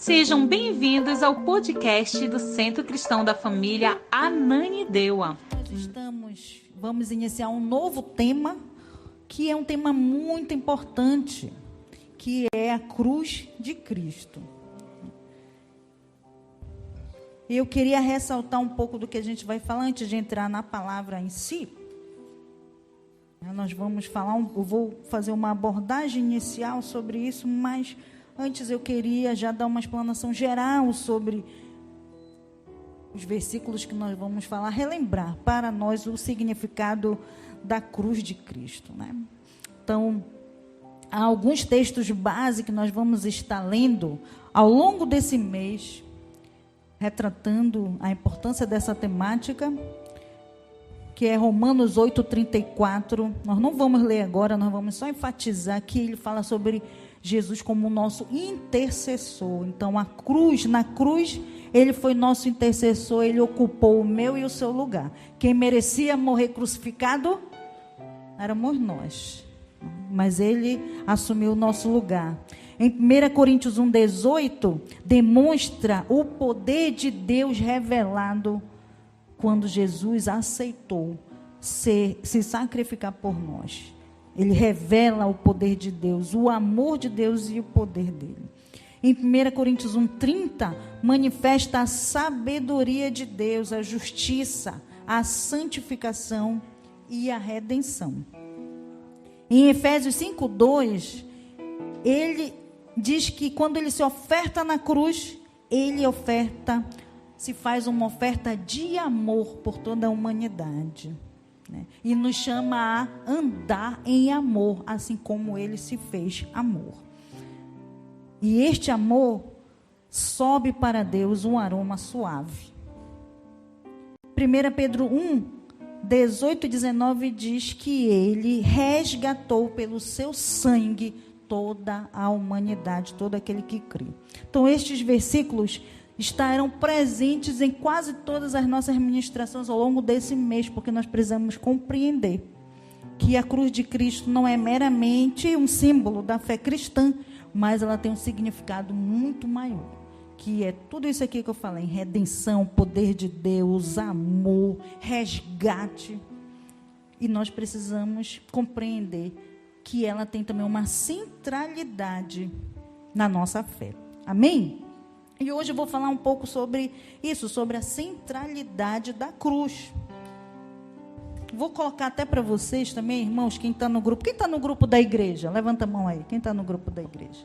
Sejam bem-vindos ao podcast do Centro Cristão da Família Ananindeua. Vamos iniciar um novo tema, que é um tema muito importante, que é a cruz de Cristo. Eu queria ressaltar um pouco do que a gente vai falar antes de entrar na palavra em si. Nós vamos falar, eu vou fazer uma abordagem inicial sobre isso, mas antes eu queria já dar uma explanação geral sobre os versículos que nós vamos falar, relembrar para nós o significado da cruz de Cristo, né? Então, há alguns textos base que nós vamos estar lendo ao longo desse mês, retratando a importância dessa temática, que é Romanos 8:34. Nós não vamos ler agora, nós vamos só enfatizar que ele fala sobre Jesus como o nosso intercessor. Então, na cruz, ele foi nosso intercessor, ele ocupou o meu e o seu lugar. Quem merecia morrer crucificado éramos nós, mas ele assumiu o nosso lugar. Em 1 Coríntios 1:18, demonstra o poder de Deus revelado quando Jesus aceitou se sacrificar por nós. Ele revela o poder de Deus, o amor de Deus e o poder dele. Em 1 Coríntios 1:30, manifesta a sabedoria de Deus, a justiça, a santificação e a redenção. Em Efésios 5:2, ele diz que quando ele se oferta na cruz, se faz uma oferta de amor por toda a humanidade, né? E nos chama a andar em amor, assim como ele se fez amor. E este amor sobe para Deus um aroma suave. 1 Pedro 1:18 e 19 diz que ele resgatou pelo seu sangue toda a humanidade, todo aquele que crê. Então, estes versículos estarão presentes em quase todas as nossas ministrações ao longo desse mês, porque nós precisamos compreender que a cruz de Cristo não é meramente um símbolo da fé cristã, mas ela tem um significado muito maior, que é tudo isso aqui que eu falei: redenção, poder de Deus, amor, resgate. E nós precisamos compreender que ela tem também uma centralidade na nossa fé. Amém? E hoje eu vou falar um pouco sobre isso, sobre a centralidade da cruz. Vou colocar até para vocês também, irmãos, quem está no grupo. Quem está no grupo da igreja? Levanta a mão aí. Quem está no grupo da igreja?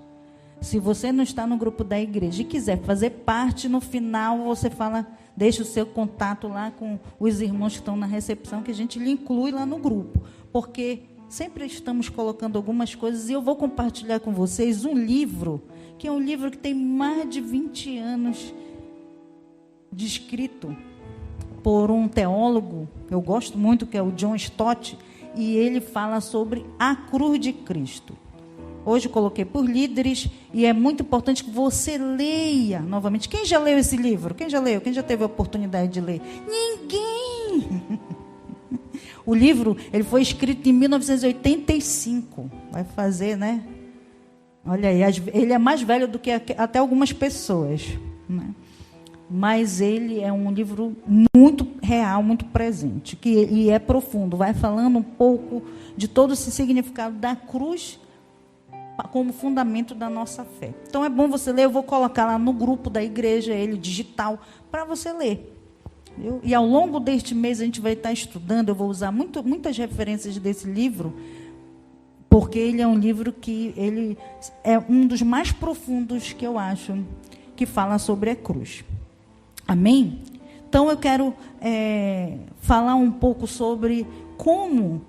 Se você não está no grupo da igreja e quiser fazer parte, no final você fala, deixa o seu contato lá com os irmãos que estão na recepção, que a gente lhe inclui lá no grupo. Porque sempre estamos colocando algumas coisas, e eu vou compartilhar com vocês um livro, que é um livro que tem mais de 20 anos de escrito por um teólogo, que eu gosto muito, que é o John Stott, e ele fala sobre a cruz de Cristo. Hoje eu coloquei por líderes, e é muito importante que você leia novamente. Quem já leu esse livro? Quem já leu? Quem já teve a oportunidade de ler? Ninguém! O livro, ele foi escrito em 1985. Vai fazer, né? Olha aí, ele é mais velho do que até algumas pessoas, né? Mas ele é um livro muito real, muito presente, e é profundo. Vai falando um pouco de todo esse significado da cruz como fundamento da nossa fé. Então é bom você ler. Eu vou colocar lá no grupo da igreja, ele digital, para você ler. E ao longo deste mês a gente vai estar estudando. Eu vou usar muitas referências desse livro, porque ele é um livro que ele é um dos mais profundos que eu acho, que fala sobre a cruz. Amém? Então eu quero falar um pouco sobre como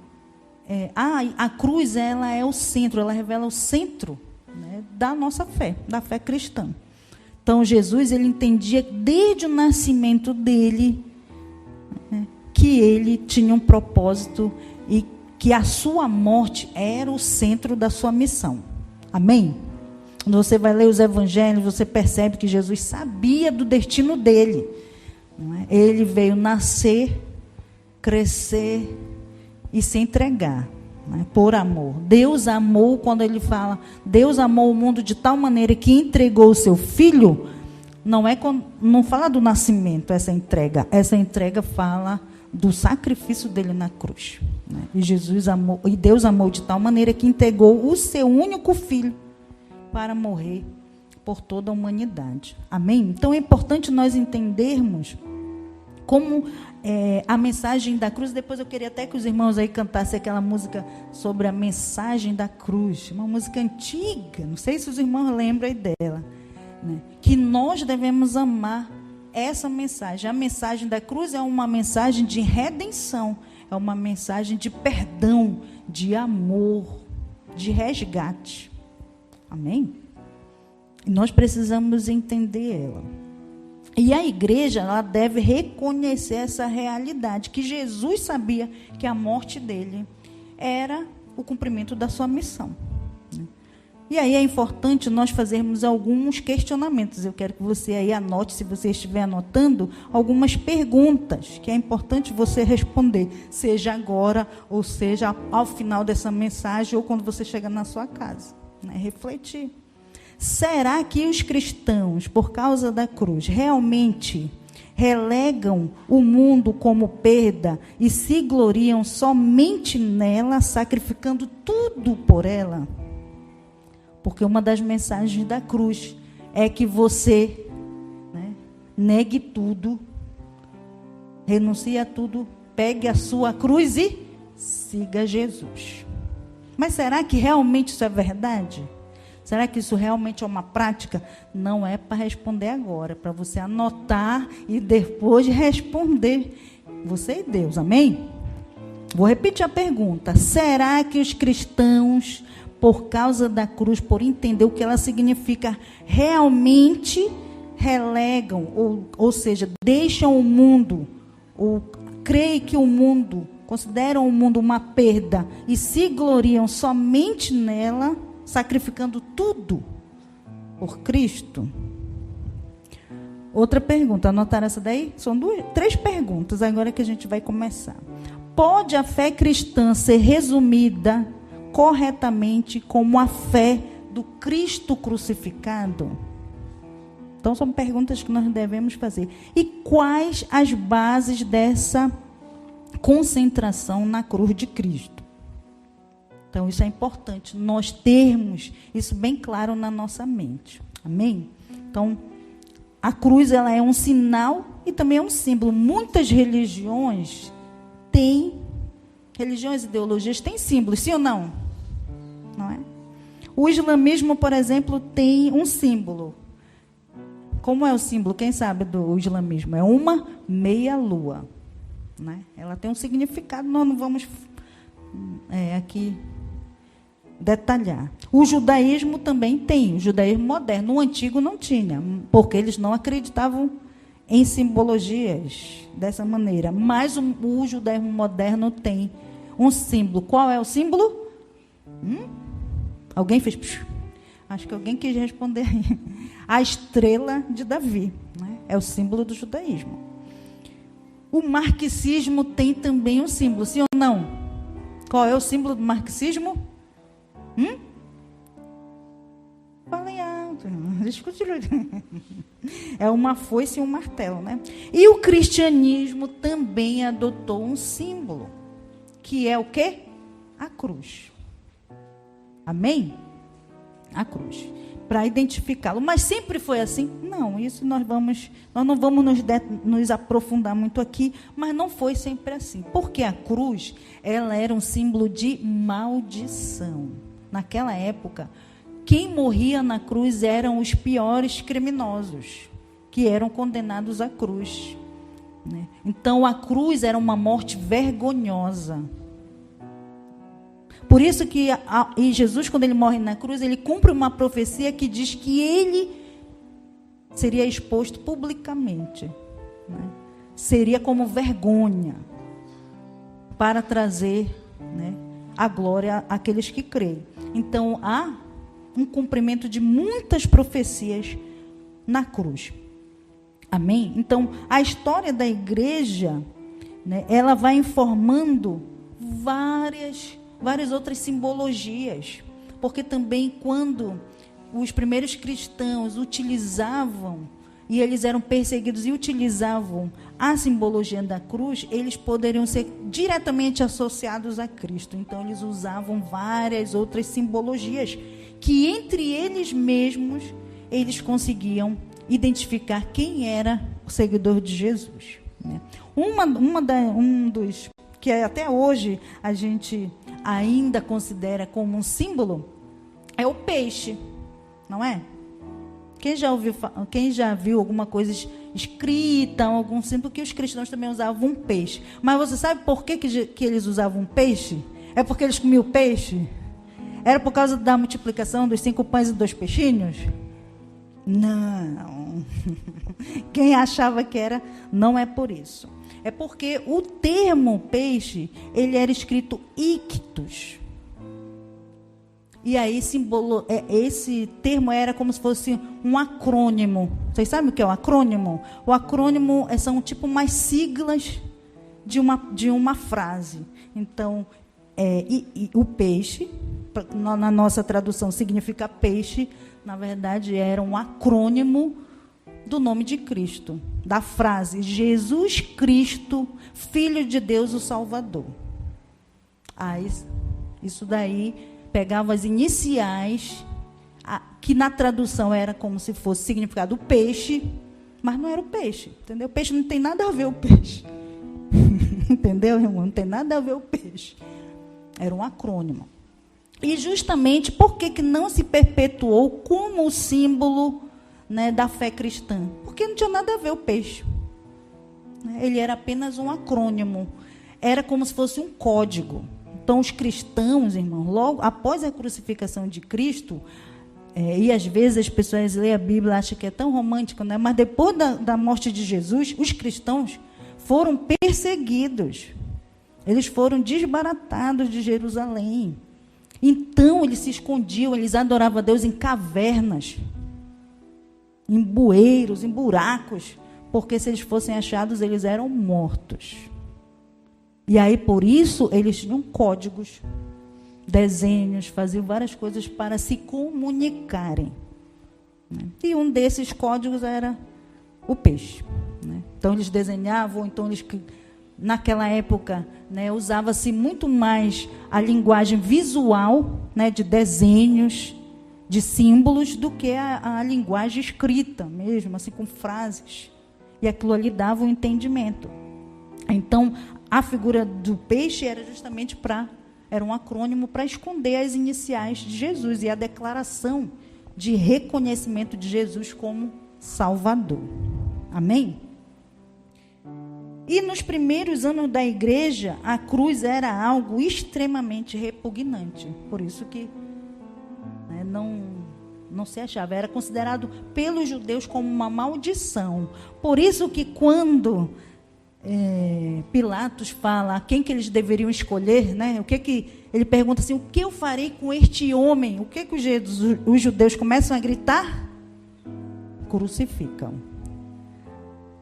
a cruz, ela é o centro, ela revela o centro, né, da nossa fé, da fé cristã. Então Jesus, ele entendia desde o nascimento dele, né, que ele tinha um propósito e que a sua morte era o centro da sua missão. Amém? Quando você vai ler os evangelhos, você percebe que Jesus sabia do destino dele, não é? Ele veio nascer, crescer e se entregar. né? Por amor. Deus amou, quando ele fala, Deus amou o mundo de tal maneira que entregou o seu filho, não fala do nascimento, essa entrega fala do sacrifício dele na cruz, né? E Deus amou de tal maneira que entregou o seu único filho para morrer por toda a humanidade. Amém? Então é importante nós entendermos como a mensagem da cruz. Depois eu queria até que os irmãos aí cantassem aquela música sobre a mensagem da cruz, uma música antiga, não sei se os irmãos lembram dela, né? Que nós devemos amar essa mensagem. A mensagem da cruz é uma mensagem de redenção, é uma mensagem de perdão, de amor, de resgate. Amém? E nós precisamos entender ela. E a igreja, ela deve reconhecer essa realidade, que Jesus sabia que a morte dele era o cumprimento da sua missão. E aí é importante nós fazermos alguns questionamentos. Eu quero que você aí anote, se você estiver anotando, algumas perguntas que é importante você responder, seja agora, ou seja ao final dessa mensagem, ou quando você chegar na sua casa, né? Refletir. Será que os cristãos, por causa da cruz, realmente relegam o mundo como perda e se gloriam somente nela, sacrificando tudo por ela? Porque uma das mensagens da cruz é que você, né, negue tudo, renuncie a tudo, pegue a sua cruz e siga Jesus. Mas será que realmente isso é verdade? Será que isso realmente é uma prática? Não é para responder agora, é para você anotar e depois responder. Você e Deus, amém? Vou repetir a pergunta. Será que os cristãos, por causa da cruz, por entender o que ela significa, realmente relegam, ou seja, deixam o mundo, ou creem que o mundo, consideram o mundo uma perda e se gloriam somente nela, sacrificando tudo por Cristo? Outra pergunta, anotaram essa daí? São 3 perguntas agora que a gente vai começar. Pode a fé cristã ser resumida corretamente como a fé do Cristo crucificado? Então são perguntas que nós devemos fazer. E quais as bases dessa concentração na cruz de Cristo? Então isso é importante, nós termos isso bem claro na nossa mente. Amém? Então a cruz, ela é um sinal e também é um símbolo. Muitas religiões e ideologias têm símbolos, sim ou não? Não é? O islamismo, por exemplo, tem um símbolo. Como é o símbolo? Quem sabe do islamismo? É uma meia-lua, né? Ela tem um significado, nós não vamos aqui detalhar. O judaísmo também tem, o judaísmo moderno. O antigo não tinha, porque eles não acreditavam em simbologias dessa maneira. Mas o judaísmo moderno tem um símbolo. Qual é o símbolo? Alguém fez? Acho que alguém quis responder aí. A estrela de Davi, né? É o símbolo do judaísmo. O marxismo tem também um símbolo, sim ou não? Qual é o símbolo do marxismo? Falem alto. É uma foice e um martelo, né? E o cristianismo também adotou um símbolo, que é o quê? A cruz. Amém? A cruz. Para identificá-lo. Mas sempre foi assim? Não, isso nós não vamos nos aprofundar muito aqui, mas não foi sempre assim. Porque a cruz, ela era um símbolo de maldição. Naquela época, quem morria na cruz eram os piores criminosos, que eram condenados à cruz, né? Então, a cruz era uma morte vergonhosa. Por isso que e Jesus, quando ele morre na cruz, ele cumpre uma profecia que diz que ele seria exposto publicamente, né? Seria como vergonha para trazer, né, a glória àqueles que creem. Então, há um cumprimento de muitas profecias na cruz. Amém? Então, a história da igreja, né, ela vai informando várias várias outras simbologias. Porque também quando os primeiros cristãos utilizavam, e eles eram perseguidos e utilizavam a simbologia da cruz, eles poderiam ser diretamente associados a Cristo. Então, eles usavam várias outras simbologias, que entre eles mesmos, eles conseguiam identificar quem era o seguidor de Jesus. Né? Um dos que até hoje a gente ainda considera como um símbolo é o peixe, não é? Quem já viu alguma coisa escrita, algum símbolo, que os cristãos também usavam um peixe. Mas você sabe por que eles usavam um peixe? É porque eles comiam peixe? Era por causa da multiplicação dos 5 pães e 2 peixinhos? Não. Quem achava que era, não é por isso. É porque o termo peixe, ele era escrito ictus. E aí, esse termo era como se fosse um acrônimo. Vocês sabem o que é o acrônimo? O acrônimo são tipo umas siglas de uma frase. Então, o peixe, na nossa tradução significa peixe, na verdade era um acrônimo do nome de Cristo. Da frase, Jesus Cristo, Filho de Deus, o Salvador. Isso daí pegava as iniciais, que na tradução era como se fosse significado peixe, mas não era o peixe, entendeu? O peixe não tem nada a ver o peixe. Entendeu, irmão? Não tem nada a ver o peixe. Era um acrônimo. E justamente por que não se perpetuou como o símbolo, né, da fé cristã? Porque não tinha nada a ver o peixe. Ele era apenas um acrônimo. Era como se fosse um código. Então, os cristãos, irmãos, logo após a crucificação de Cristo, e às vezes as pessoas leem a Bíblia e acham que é tão romântico, né? Mas depois da morte de Jesus, os cristãos foram perseguidos. Eles foram desbaratados de Jerusalém. Então, eles se escondiam, eles adoravam a Deus em cavernas, em bueiros, em buracos, porque se eles fossem achados, eles eram mortos. E aí, por isso, eles tinham códigos, desenhos, faziam várias coisas para se comunicarem. E um desses códigos era o peixe. Então, eles desenhavam, então eles, naquela época, né, usava-se muito mais a linguagem visual, né, de desenhos, de símbolos, do que a linguagem escrita mesmo, assim, com frases. E aquilo ali dava um entendimento. Então, a figura do peixe era justamente era um acrônimo para esconder as iniciais de Jesus e a declaração de reconhecimento de Jesus como Salvador. Amém? E nos primeiros anos da igreja, a cruz era algo extremamente repugnante. Por isso que, né, não se achava. Era considerado pelos judeus como uma maldição. Por isso que quando Pilatos fala a quem que eles deveriam escolher, né? Ele pergunta assim: o que eu farei com este homem? O que os judeus começam a gritar? Crucificam.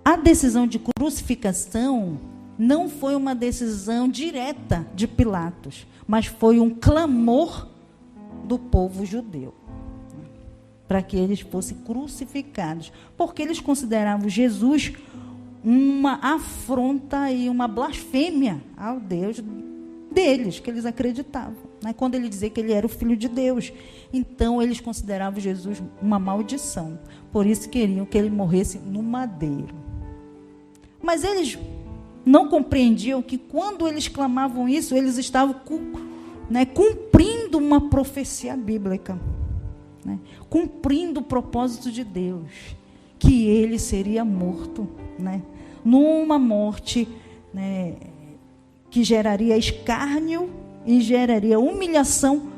A decisão de crucificação não foi uma decisão direta de Pilatos, mas foi um clamor do povo judeu para que eles fossem crucificados, porque eles consideravam Jesus uma afronta e uma blasfêmia ao Deus deles, que eles acreditavam, né? Quando ele dizia que ele era o Filho de Deus. Então, eles consideravam Jesus uma maldição. Por isso, queriam que ele morresse no madeiro. Mas eles não compreendiam que, quando eles clamavam isso, eles estavam cumprindo uma profecia bíblica, né? Cumprindo o propósito de Deus, que ele seria morto, né, numa morte, né, que geraria escárnio e geraria humilhação,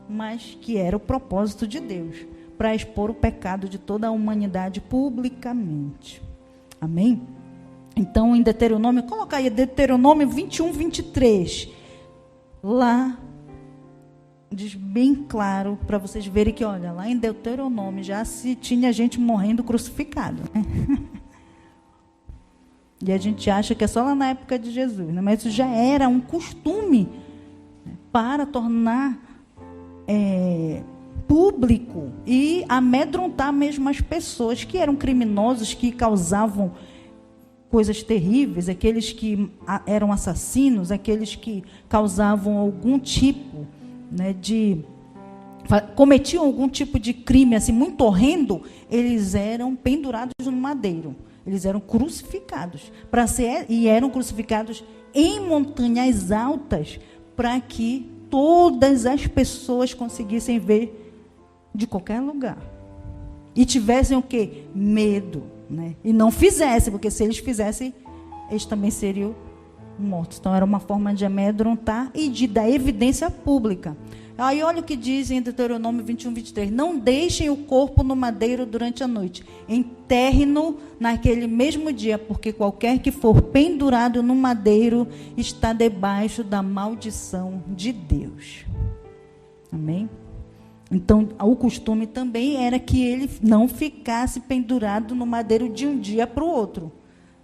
mas que era o propósito de Deus, para expor o pecado de toda a humanidade publicamente. Amém? Então, em Deuteronômio, coloca aí Deuteronômio 21, 23. Lá diz bem claro, para vocês verem que, olha, lá em Deuteronômio já se tinha gente morrendo crucificado, né? E a gente acha que é só lá na época de Jesus, né? Mas isso já era um costume, né, para tornar público e amedrontar mesmo as pessoas que eram criminosos, que causavam coisas terríveis, aqueles que eram assassinos, aqueles que causavam algum tipo, né, cometiam algum tipo de crime assim muito horrendo, eles eram pendurados no madeiro, eles eram crucificados e eram crucificados em montanhas altas para que todas as pessoas conseguissem ver de qualquer lugar e tivessem o quê? Medo, né? E não fizessem, porque se eles fizessem, eles também seriam mortos. Então era uma forma de amedrontar e de dar evidência pública. Aí olha o que diz em Deuteronômio 21, 23. Não deixem o corpo no madeiro durante a noite. Enterre-no naquele mesmo dia, porque qualquer que for pendurado no madeiro está debaixo da maldição de Deus. Amém? Então, o costume também era que ele não ficasse pendurado no madeiro de um dia para o outro,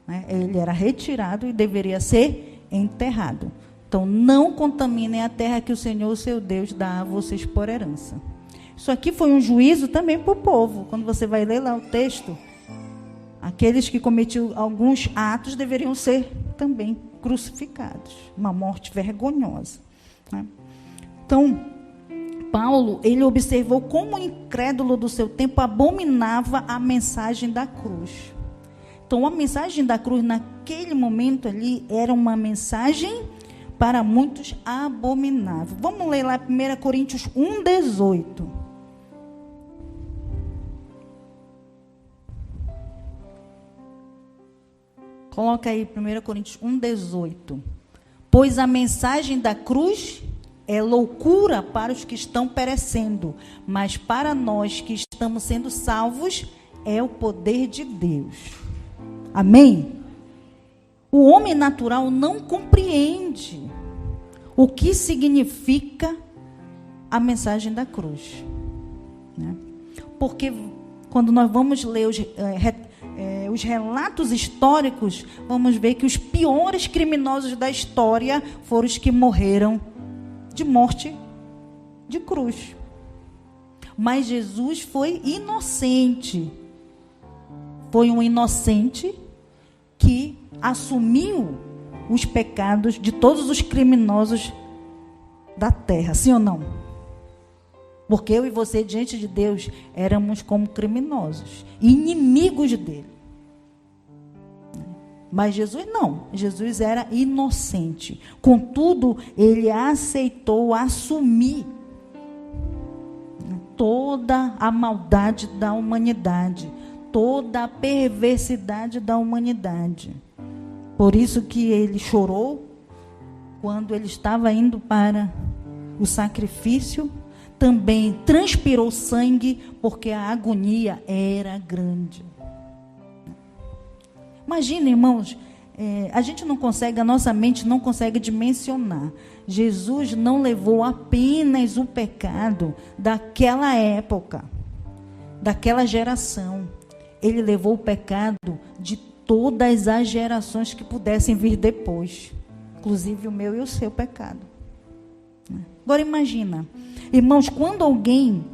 né? Ele era retirado e deveria ser enterrado. Então, não contaminem a terra que o Senhor, seu Deus, dá a vocês por herança. Isso aqui foi um juízo também para o povo. Quando você vai ler lá o texto, aqueles que cometiam alguns atos deveriam ser também crucificados. Uma morte vergonhosa, né? Então, Paulo, ele observou como o incrédulo do seu tempo abominava a mensagem da cruz. Então, a mensagem da cruz, naquele momento ali, era uma mensagem para muitos abominável. Vamos ler lá 1 Coríntios 1, 18. Coloca aí 1 Coríntios 1, 18. Pois a mensagem da cruz é loucura para os que estão perecendo, mas para nós que estamos sendo salvos, é o poder de Deus. Amém? O homem natural não compreende o que significa a mensagem da cruz, né? Porque quando nós vamos ler os relatos históricos, vamos ver que os piores criminosos da história foram os que morreram de morte de cruz. Mas Jesus foi inocente. Foi um inocente que assumiu os pecados de todos os criminosos da terra, sim ou não? Porque eu e você, diante de Deus, éramos como criminosos, inimigos dele. Mas Jesus não, Jesus era inocente. Contudo, ele aceitou assumir toda a maldade da humanidade, toda a perversidade da humanidade. Por isso que ele chorou quando ele estava indo para o sacrifício, também transpirou sangue, porque a agonia era grande. Imagina, irmãos, a gente não consegue, a nossa mente não consegue dimensionar. Jesus não levou apenas o pecado daquela época, daquela geração. Ele levou o pecado de todas as gerações que pudessem vir depois, inclusive o meu e o seu pecado. Agora imagina, irmãos, quando alguém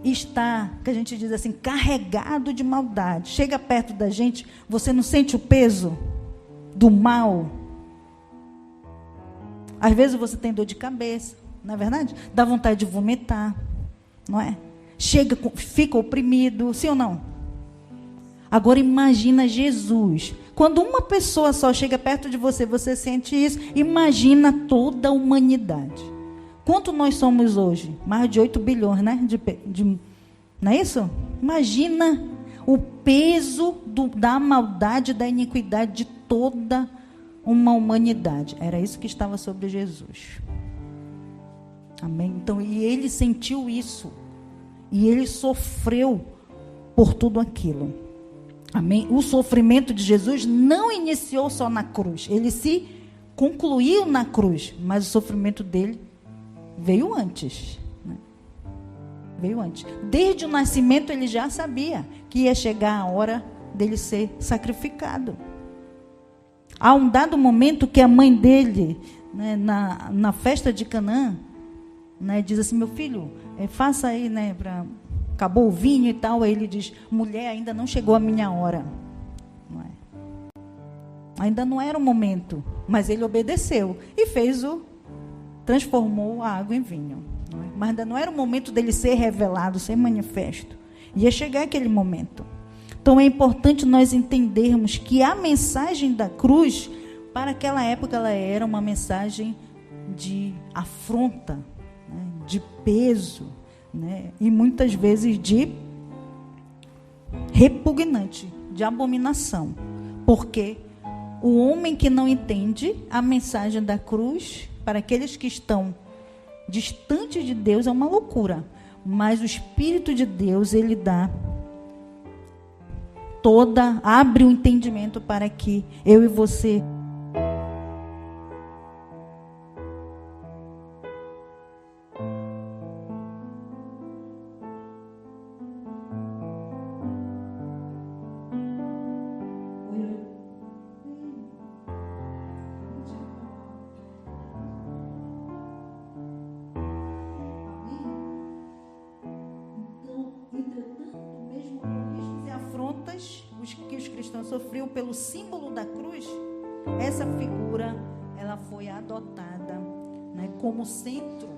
está, que a gente diz assim, carregado de maldade, chega perto da gente, você não sente o peso do mal? Às vezes você tem dor de cabeça, não é verdade? Dá vontade de vomitar, não é? Fica oprimido, sim ou não? Agora imagina Jesus. Quando uma pessoa só chega perto de você, você sente isso. Imagina toda a humanidade. Quanto nós somos hoje? Mais de 8 bilhões, né? Não é isso? Imagina o peso da maldade, da iniquidade de toda uma humanidade. Era isso que estava sobre Jesus. Amém? Então, e ele sentiu isso. E ele sofreu por tudo aquilo. Amém? O sofrimento de Jesus não iniciou só na cruz. Ele se concluiu na cruz. Mas o sofrimento dele veio antes. Né? Veio antes. Desde o nascimento ele já sabia que ia chegar a hora dele ser sacrificado. Há um dado momento que a mãe dele, né, na festa de Canaã, né, diz assim: meu filho, faça aí, né, acabou o vinho e tal. Aí ele diz: mulher, ainda não chegou a minha hora. Não é? Ainda não era o momento, mas ele obedeceu e transformou a água em vinho. Não é? Mas ainda não era o momento dele ser revelado, ser manifesto. Ia chegar aquele momento. Então é importante nós entendermos que a mensagem da cruz, para aquela época, ela era uma mensagem de afronta, né, de peso, né, e muitas vezes de repugnante, de abominação. Porque o homem que não entende a mensagem da cruz, para aqueles que estão distantes de Deus, é uma loucura. Mas o Espírito de Deus, ele abre o entendimento para que eu e você que os cristãos sofriam pelo símbolo da cruz, essa figura ela foi adotada, né, como centro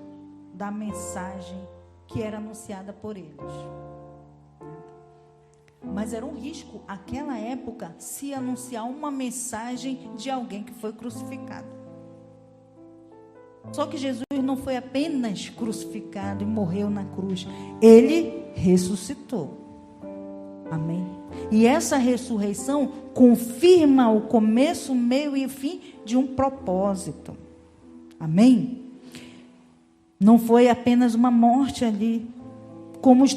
da mensagem que era anunciada por eles. Mas era um risco, naquela época, se anunciar uma mensagem de alguém que foi crucificado. Só que Jesus não foi apenas crucificado e morreu na cruz, ele ressuscitou. Amém? E essa ressurreição confirma o começo, o meio e o fim de um propósito. Amém? Não foi apenas uma morte ali, como os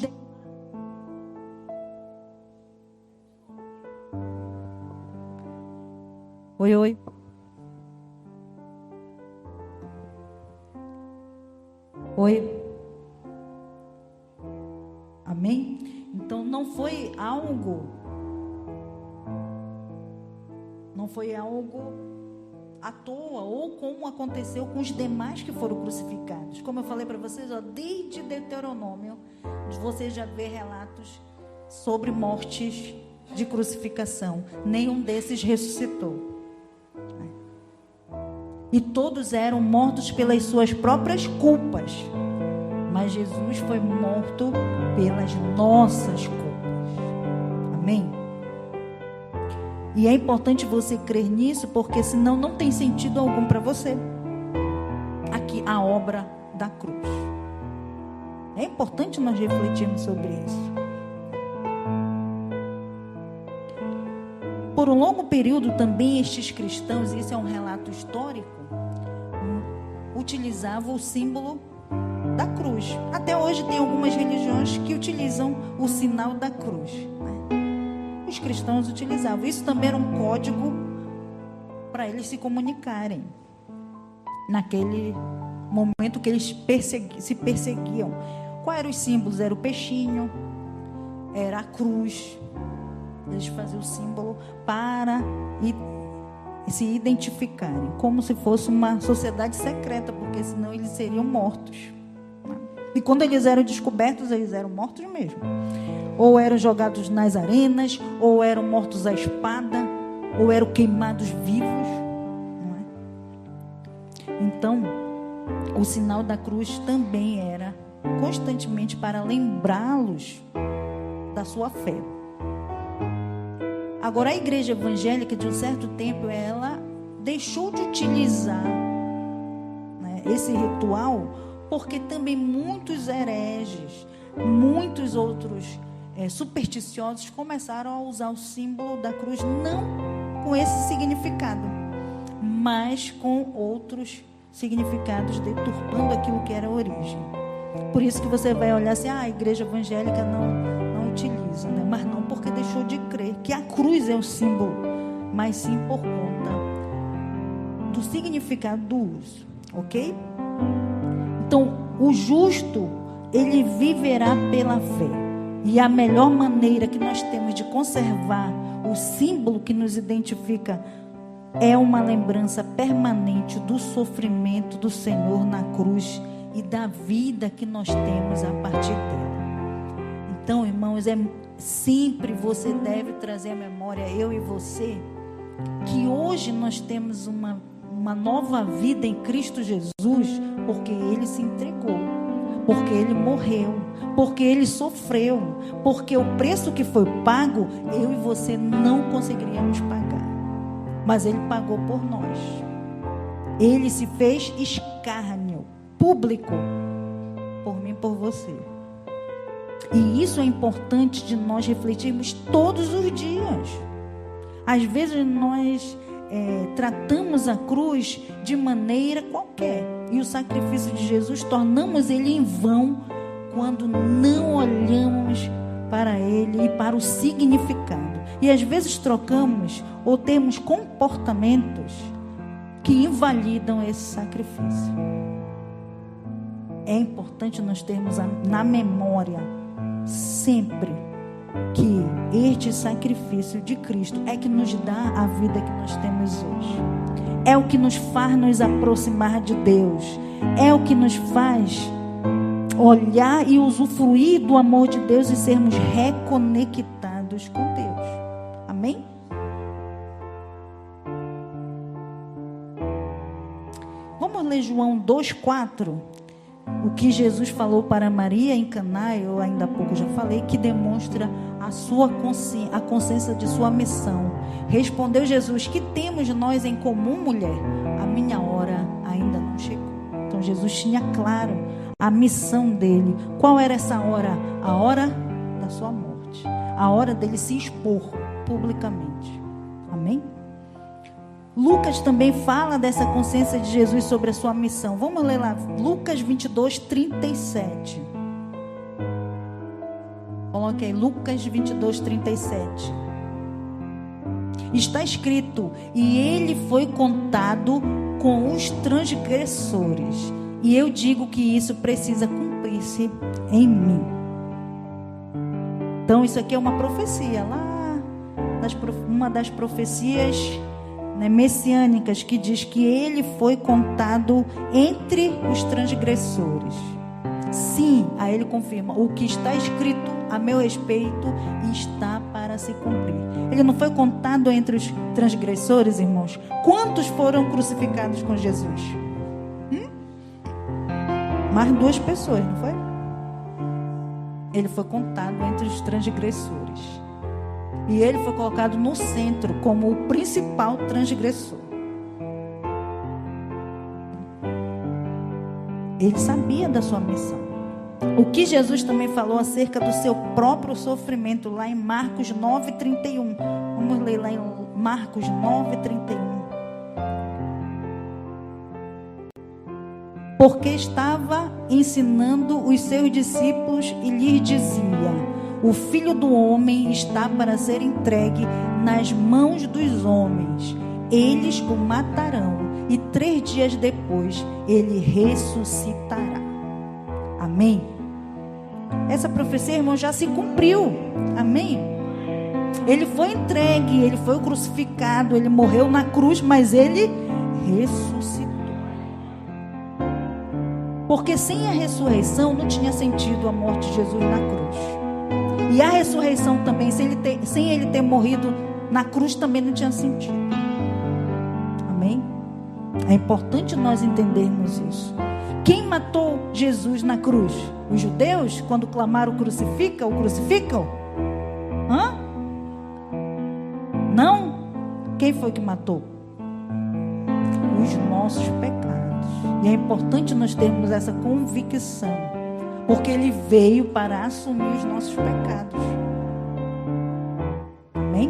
Oi. Amém? Então não foi algo à toa, ou como aconteceu com os demais que foram crucificados. Como eu falei para vocês, desde Deuteronômio, você já vê relatos sobre mortes de crucificação. Nenhum desses ressuscitou. E todos eram mortos pelas suas próprias culpas. Mas Jesus foi morto pelas nossas culpas. Amém? E é importante você crer nisso, porque senão não tem sentido algum para você. Aqui, a obra da cruz. É importante nós refletirmos sobre isso. Por um longo período também estes cristãos, e isso é um relato histórico, utilizavam o símbolo da cruz. Até hoje tem algumas religiões que utilizam o sinal da cruz, né? Os cristãos utilizavam. Isso também era um código para eles se comunicarem naquele momento que eles se perseguiam. Quais eram os símbolos? Era o peixinho, era a cruz. Eles faziam o símbolo para se identificarem, como se fosse uma sociedade secreta, porque senão eles seriam mortos. E quando eles eram descobertos, eles eram mortos mesmo. Ou eram jogados nas arenas, ou eram mortos à espada, ou eram queimados vivos. Não é? Então, o sinal da cruz também era constantemente para lembrá-los da sua fé. Agora, a igreja evangélica, de um certo tempo, ela deixou de utilizar, né, esse ritual, porque também muitos hereges, muitos outros supersticiosos começaram a usar o símbolo da cruz, não com esse significado, mas com outros significados, deturpando aquilo que era a origem. Por isso que você vai olhar assim, a igreja evangélica não utiliza, né? Mas não porque deixou de crer que a cruz é o símbolo, mas sim por conta do significado do uso, ok? Então, o justo, ele viverá pela fé. E a melhor maneira que nós temos de conservar o símbolo que nos identifica é uma lembrança permanente do sofrimento do Senhor na cruz e da vida que nós temos a partir dela. Então, irmãos, sempre você deve trazer à memória, eu e você, que hoje nós temos uma nova vida em Cristo Jesus, porque Ele se entregou, porque Ele morreu, porque Ele sofreu, porque o preço que foi pago, eu e você não conseguiríamos pagar, mas Ele pagou por nós. Ele se fez escárnio público por mim e por você. E isso é importante de nós refletirmos todos os dias. Às vezes nós tratamos a cruz de maneira qualquer, e o sacrifício de Jesus tornamos ele em vão quando não olhamos para ele e para o significado. E às vezes trocamos ou temos comportamentos que invalidam esse sacrifício. É importante nós termos na memória sempre que este sacrifício de Cristo é que nos dá a vida que nós temos hoje. É o que nos faz nos aproximar de Deus. É o que nos faz olhar e usufruir do amor de Deus e sermos reconectados com Deus. Amém? Vamos ler João 2,4. O que Jesus falou para Maria em Caná, eu ainda há pouco já falei, que demonstra a consciência de sua missão. Respondeu Jesus: que temos nós em comum, mulher? A minha hora ainda não chegou. Então Jesus tinha claro a missão dele. Qual era essa hora? A hora da sua morte. A hora dele se expor publicamente. Amém? Lucas também fala dessa consciência de Jesus sobre a sua missão. Vamos ler lá, Lucas 22, 37. Coloque aí, Lucas 22, 37. Está escrito: e ele foi contado com os transgressores. E eu digo que isso precisa cumprir-se em mim. Então isso aqui é uma profecia, lá uma das profecias messiânicas, que diz que ele foi contado entre os transgressores. Sim, aí ele confirma: o que está escrito a meu respeito está para se cumprir. Ele não foi contado entre os transgressores, irmãos? Quantos foram crucificados com Jesus? Mais 2 pessoas, não foi? Ele foi contado entre os transgressores. E ele foi colocado no centro como o principal transgressor. Ele sabia da sua missão. O que Jesus também falou acerca do seu próprio sofrimento, lá em Marcos 9:31. Vamos ler lá em Marcos 9:31. Porque estava ensinando os seus discípulos e lhes dizia: o Filho do Homem está para ser entregue nas mãos dos homens. Eles o matarão e 3 dias depois ele ressuscitará. Amém? Essa profecia, irmão, já se cumpriu. Amém? Ele foi entregue, ele foi crucificado, ele morreu na cruz, mas ele ressuscitou. Porque sem a ressurreição não tinha sentido a morte de Jesus na cruz. E a ressurreição também, sem ele ter morrido na cruz, também não tinha sentido. Amém? É importante nós entendermos isso. Quem matou Jesus na cruz? Os judeus, quando clamaram crucifica, o crucificam? Hã? Não? Quem foi que matou? Os nossos pecados. E é importante nós termos essa convicção, porque ele veio para assumir os nossos pecados. Amém?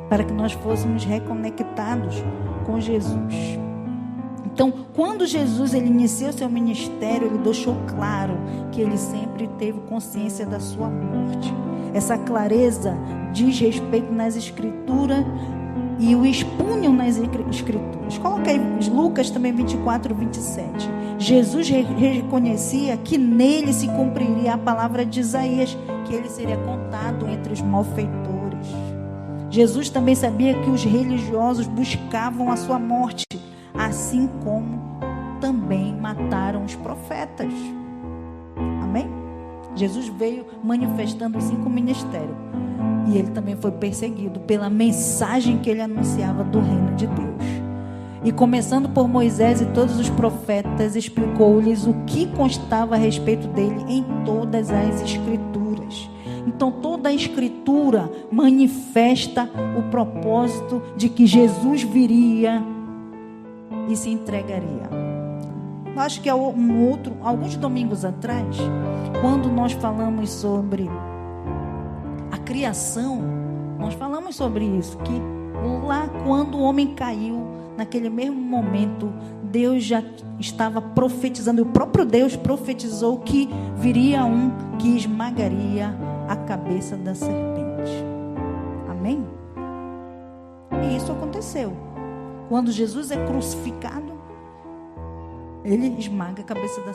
Para que nós fôssemos reconectados com Jesus. Então, quando Jesus ele iniciou seu ministério, ele deixou claro que ele sempre teve consciência da sua morte. Essa clareza diz respeito nas Escrituras e o expunham nas Escrituras. Coloca aí Lucas também 24, 27. Jesus reconhecia que nele se cumpriria a palavra de Isaías, que ele seria contado entre os malfeitores. Jesus também sabia que os religiosos buscavam a sua morte, assim como também mataram os profetas. Amém? Jesus veio manifestando os 5 ministérios. E ele também foi perseguido pela mensagem que ele anunciava do reino de Deus. E começando por Moisés e todos os profetas, explicou-lhes o que constava a respeito dele em todas as escrituras. Então toda a escritura manifesta o propósito de que Jesus viria e se entregaria. Acho que alguns domingos atrás, quando nós falamos sobre a criação, nós falamos sobre isso, que lá quando o homem caiu, naquele mesmo momento, Deus já estava profetizando, e o próprio Deus profetizou que viria um que esmagaria a cabeça da serpente. Amém? E isso aconteceu. Quando Jesus é crucificado, ele esmaga a cabeça da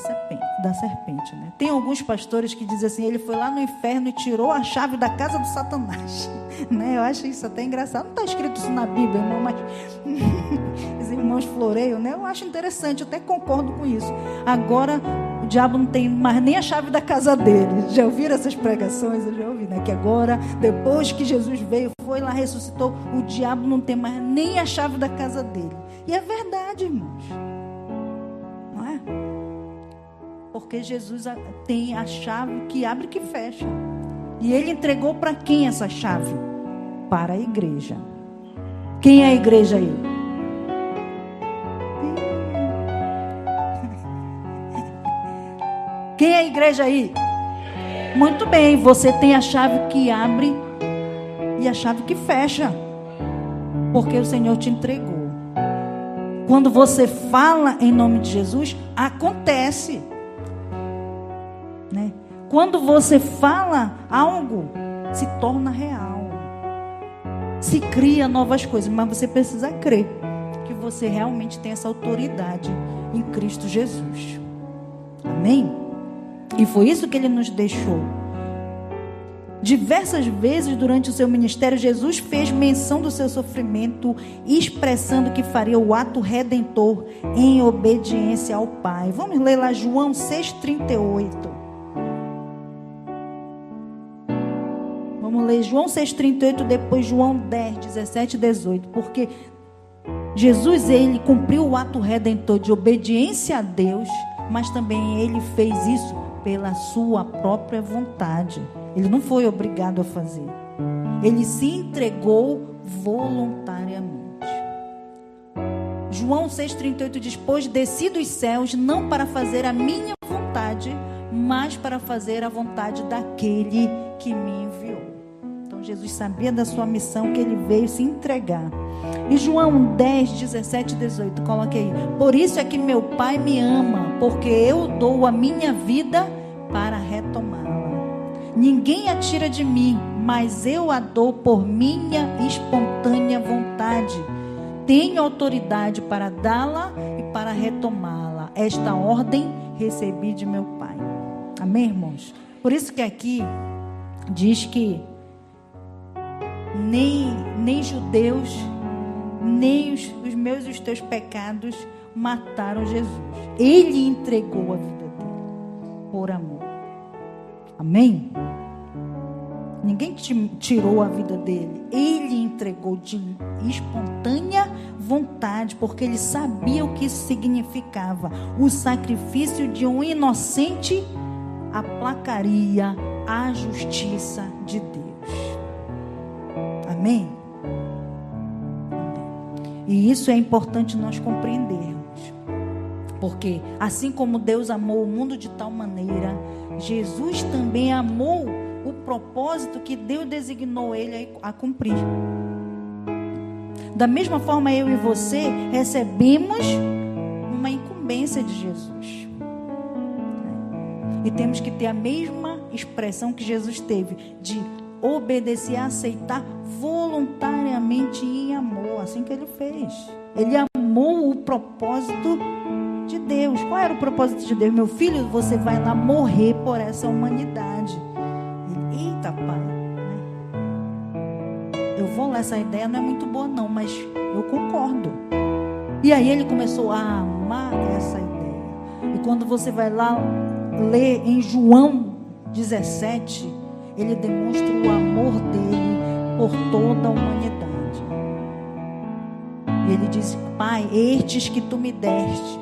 serpente, né? Tem alguns pastores que dizem assim, ele foi lá no inferno e tirou a chave da casa do Satanás, né? Eu acho isso até engraçado. Não está escrito isso na Bíblia, não, mas os irmãos floreiam, né? Eu acho interessante, eu até concordo com isso. Agora, o diabo não tem mais nem a chave da casa dele. Já ouviram essas pregações? Eu já ouvi, né? Que agora, depois que Jesus veio, foi lá, ressuscitou, o diabo não tem mais nem a chave da casa dele. E é verdade, irmãos. Porque Jesus tem a chave que abre e que fecha. E ele entregou para quem essa chave? Para a igreja. Quem é a igreja aí? Quem é a igreja aí? Muito bem, você tem a chave que abre e a chave que fecha. Porque o Senhor te entregou. Quando você fala em nome de Jesus, acontece. Né? Quando você fala algo, se torna real. Se cria novas coisas, mas você precisa crer que você realmente tem essa autoridade em Cristo Jesus. Amém? E foi isso que ele nos deixou. Diversas vezes durante o seu ministério, Jesus fez menção do seu sofrimento, expressando que faria o ato redentor em obediência ao Pai. Vamos ler lá João 6,38. Vamos ler João 6,38, depois João 10, 17 e 18. Porque Jesus, ele cumpriu o ato redentor de obediência a Deus, mas também ele fez isso pela sua própria vontade. Ele não foi obrigado a fazer. Ele se entregou voluntariamente. João 6,38 diz: pois desci dos céus não para fazer a minha vontade, mas para fazer a vontade daquele que me enviou. Então Jesus sabia da sua missão, que ele veio se entregar. E João 10, 17 e 18, coloque aí. Por isso é que meu Pai me ama, porque eu dou a minha vida para retomá-la. Ninguém a tira de mim, mas eu a dou por minha espontânea vontade. Tenho autoridade para dá-la e para retomá-la. Esta ordem recebi de meu Pai. Amém, irmãos? Por isso que aqui diz que nem judeus, nem os meus e os teus pecados mataram Jesus. Ele entregou a vida dele por amor. Amém? Ninguém tirou a vida dele. Ele entregou de espontânea vontade, porque ele sabia o que isso significava. O sacrifício de um inocente aplacaria a justiça de Deus. Amém? E isso é importante nós compreendermos. Porque assim como Deus amou o mundo de tal maneira, Jesus também amou o propósito que Deus designou ele a cumprir. Da mesma forma, eu e você recebemos uma incumbência de Jesus. E temos que ter a mesma expressão que Jesus teve, de obedecer, aceitar voluntariamente e em amor, assim que ele fez. Ele amou o propósito de Deus. Qual era o propósito de Deus? Meu filho, você vai lá morrer por essa humanidade. Ele, eita, pai, eu vou lá, essa ideia não é muito boa não, mas eu concordo. E aí ele começou a amar essa ideia. E quando você vai lá ler em João 17, ele demonstra o amor dele por toda a humanidade. E ele diz: Pai, estes que tu me deste,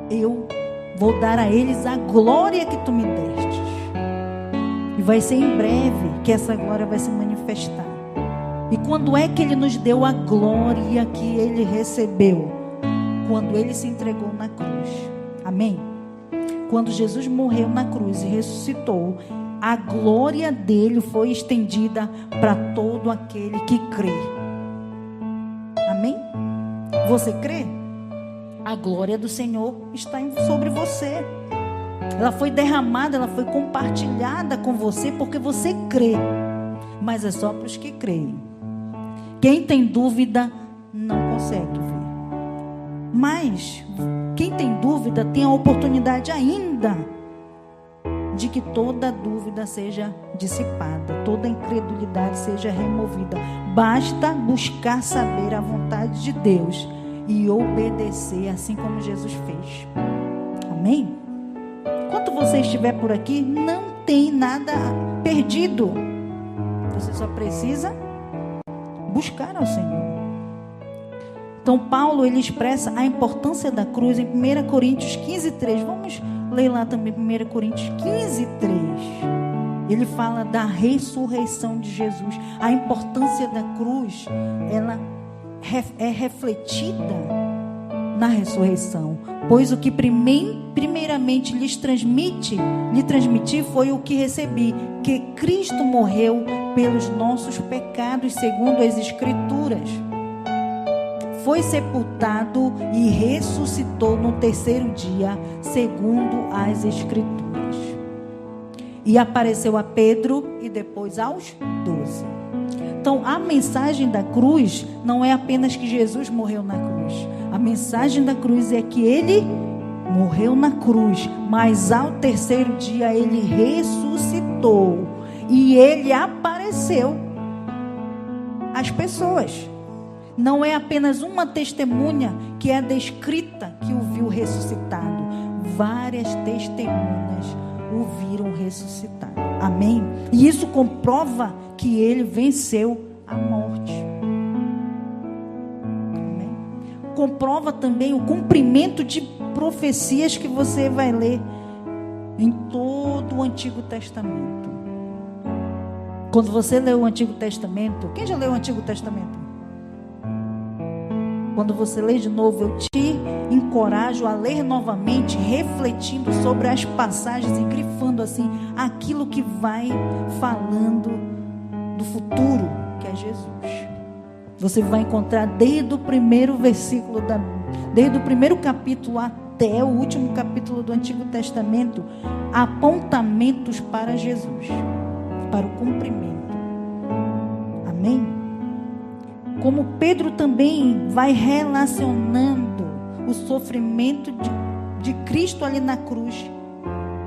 eu vou dar a eles a glória que tu me destes. E vai ser em breve que essa glória vai se manifestar. E quando é que ele nos deu a glória que ele recebeu? Quando ele se entregou na cruz. Amém? Quando Jesus morreu na cruz e ressuscitou, a glória dele foi estendida para todo aquele que crê. Amém? Você crê? A glória do Senhor está sobre você. Ela foi derramada, ela foi compartilhada com você porque você crê. Mas é só para os que creem. Quem tem dúvida não consegue ver. Mas quem tem dúvida tem a oportunidade ainda de que toda dúvida seja dissipada, toda incredulidade seja removida. Basta buscar saber a vontade de Deus e obedecer, assim como Jesus fez. Amém? Enquanto você estiver por aqui, não tem nada perdido. Você só precisa buscar ao Senhor. Então Paulo, ele expressa a importância da cruz em 1 Coríntios 15:3. Vamos ler lá também 1 Coríntios 15:3. Ele fala da ressurreição de Jesus. A importância da cruz, ela é refletida na ressurreição. Pois o que primeiramente lhe transmiti foi o que recebi, que Cristo morreu pelos nossos pecados, segundo as Escrituras. Foi sepultado e ressuscitou no terceiro dia, segundo as Escrituras. E apareceu a Pedro e depois aos 12. Então, a mensagem da cruz não é apenas que Jesus morreu na cruz. A mensagem da cruz é que ele morreu na cruz, mas ao terceiro dia ele ressuscitou. E ele apareceu às pessoas. Não é apenas uma testemunha que é descrita que o viu ressuscitado. Várias testemunhas o viram ressuscitado. Amém? E isso comprova que ele venceu a morte. Amém? Comprova também o cumprimento de profecias que você vai ler em todo o Antigo Testamento. Quando você lê o Antigo Testamento, quem já leu o Antigo Testamento? Quando você lê de novo, eu te encorajo a ler novamente, refletindo sobre as passagens e grifando assim aquilo que vai falando do futuro, que é Jesus. Você vai encontrar desde o primeiro versículo, desde o primeiro capítulo até o último capítulo do Antigo Testamento, apontamentos para Jesus, para o cumprimento. Amém? Como Pedro também vai relacionando o sofrimento de Cristo ali na cruz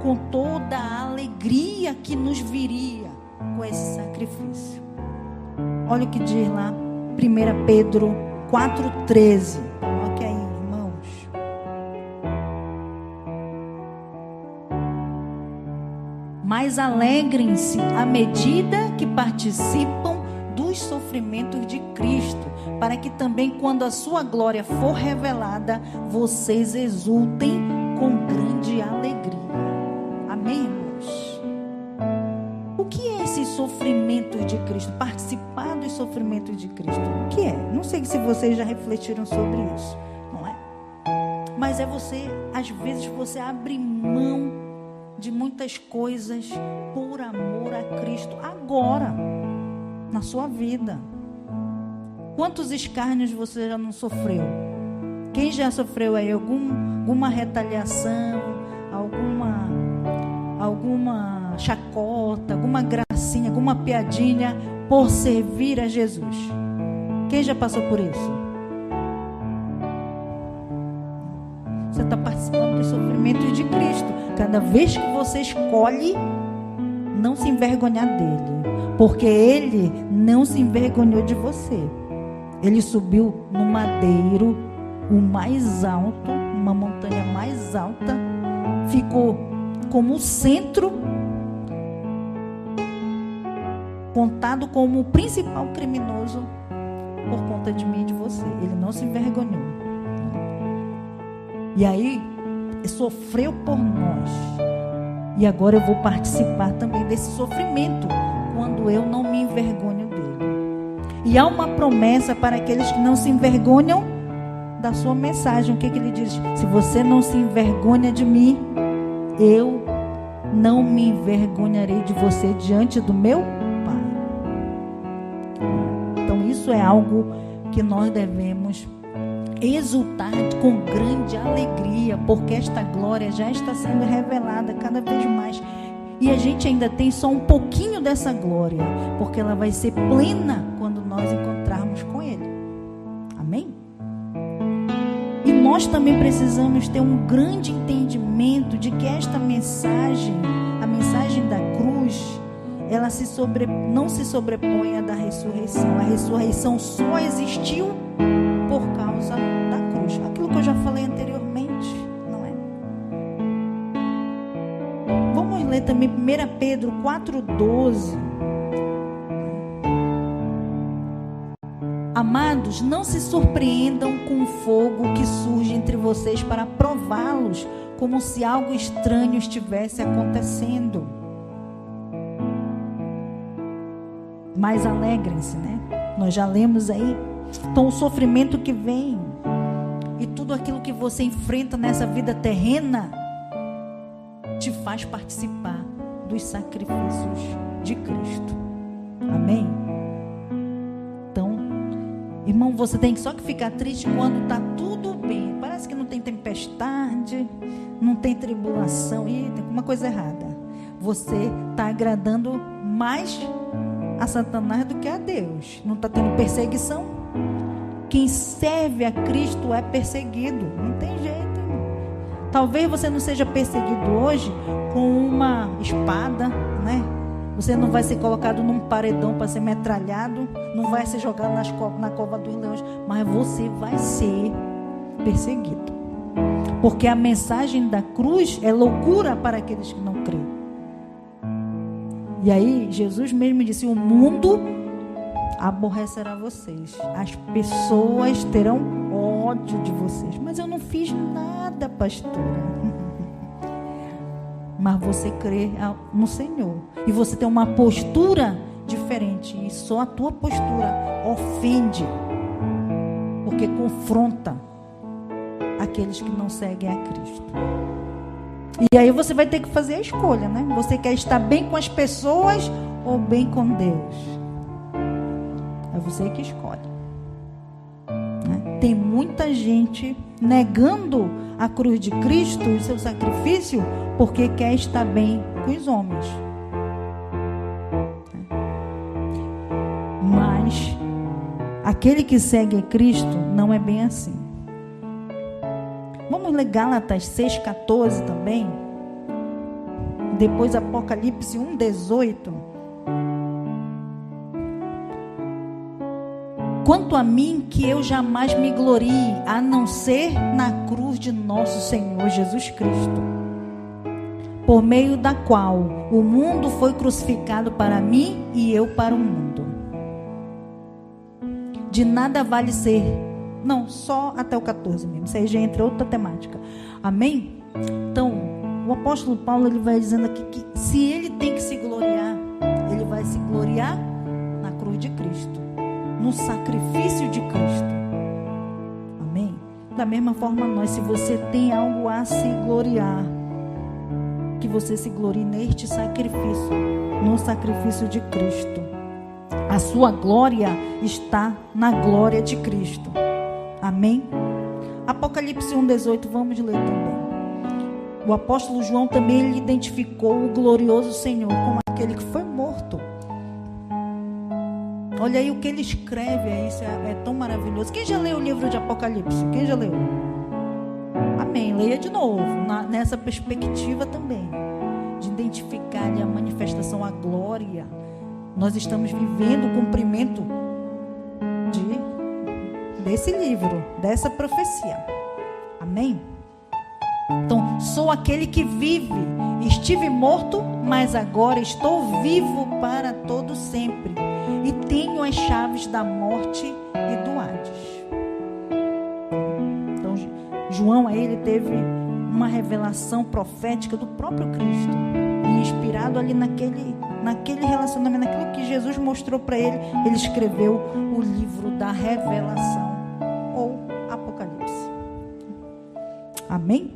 com toda a alegria que nos viria com esse sacrifício. Olha o que diz lá, 1 Pedro 4,13. Coloque aí, irmãos. Mas alegrem-se à medida que participam dos sofrimentos de Cristo, para que também, quando a sua glória for revelada, vocês exultem com grande alegria. Amém, irmãos? O que é esse sofrimento de Cristo? Participar dos sofrimentos de Cristo. O que é? Não sei se vocês já refletiram sobre isso, não é? Mas é você, às vezes você abre mão de muitas coisas por amor a Cristo agora, na sua vida. Quantos escárnios você já não sofreu? Quem já sofreu aí alguma retaliação, alguma chacota, alguma gracinha, alguma piadinha por servir a Jesus? Quem já passou por isso? Você está participando dos sofrimentos de Cristo. Cada vez que você escolhe não se envergonhar dele, porque ele não se envergonhou de você. Ele subiu no madeiro, o mais alto, uma montanha mais alta, ficou como o centro, contado como o principal criminoso por conta de mim e de você. Ele não se envergonhou. E aí, sofreu por nós. E agora eu vou participar também desse sofrimento, quando eu não me envergonho dele. E há uma promessa para aqueles que não se envergonham da sua mensagem. O que ele diz? Se você não se envergonha de mim, eu não me envergonharei de você diante do meu Pai. Então isso é algo que nós devemos exultar com grande alegria, porque esta glória já está sendo revelada cada vez mais. E a gente ainda tem só um pouquinho dessa glória, porque ela vai ser plena quando nós encontrarmos com Ele. Amém? E nós também precisamos ter um grande entendimento de que esta mensagem, a mensagem da cruz, ela não se sobrepõe à da ressurreição. A ressurreição só existiu por causa da cruz. Aquilo que eu já falei anteriormente, não é? Vamos ler também 1 Pedro 4,12. Amados, não se surpreendam com o fogo que surge entre vocês para prová-los, como se algo estranho estivesse acontecendo. Mas alegrem-se, né? Nós já lemos aí. Então o sofrimento que vem e tudo aquilo que você enfrenta nessa vida terrena te faz participar dos sacrifícios de Cristo. Amém? Então, irmão, você tem só que ficar triste quando está tudo bem. Parece que não tem tempestade, não tem tribulação. Ih, tem alguma coisa errada. Você está agradando mais a Satanás do que a Deus. Não está tendo perseguição. Quem serve a Cristo é perseguido. Não tem jeito. Talvez você não seja perseguido hoje com uma espada, né? Você não vai ser colocado num paredão para ser metralhado, não vai ser jogado na cova dos leões, mas você vai ser perseguido. Porque a mensagem da cruz é loucura para aqueles que não creem. E aí Jesus mesmo disse: o mundo aborrecerá vocês, as pessoas terão ódio de vocês, mas eu não fiz nada, pastora. Mas você crê no Senhor e você tem uma postura diferente, e só a tua postura ofende, porque confronta aqueles que não seguem a Cristo. E aí você vai ter que fazer a escolha, né? Você quer estar bem com as pessoas ou bem com Deus? É você que escolhe, né? Tem muita gente negando a cruz de Cristo e seu sacrifício porque quer estar bem com os homens. Mas aquele que segue a Cristo não é bem assim. Vamos ler Gálatas 6,14 também. Depois Apocalipse 1,18. Quanto a mim, que eu jamais me glorie, a não ser na cruz de nosso Senhor Jesus Cristo, por meio da qual o mundo foi crucificado para mim e eu para o mundo. De nada vale ser... Não, só até o 14 mesmo. Isso aí já entra outra temática. Amém? Então, o apóstolo Paulo, ele vai dizendo aqui que se ele tem que se gloriar, ele vai se gloriar na cruz de Cristo, no sacrifício de Cristo. Amém? Da mesma forma nós, se você tem algo a se gloriar, que você se glorie neste sacrifício, no sacrifício de Cristo. A sua glória está na glória de Cristo. Amém? Apocalipse 1,18, vamos ler também. O apóstolo João também ele identificou o glorioso Senhor como aquele que foi morto. Olha aí o que ele escreve, isso é tão maravilhoso. Quem já leu o livro de Apocalipse? Quem já leu? Amém, leia de novo, nessa perspectiva também, de identificar chegar-lhe a manifestação, a glória. Nós estamos vivendo o cumprimento desse livro, dessa profecia. Amém? Então, sou aquele que vive. Estive morto, mas agora estou vivo para todo sempre. E tenho as chaves da morte e do Hades. Então, João, ele teve uma revelação profética do próprio Cristo. E inspirado ali naquele relacionamento, naquilo que Jesus mostrou para ele, ele escreveu o livro da revelação, ou Apocalipse. Amém?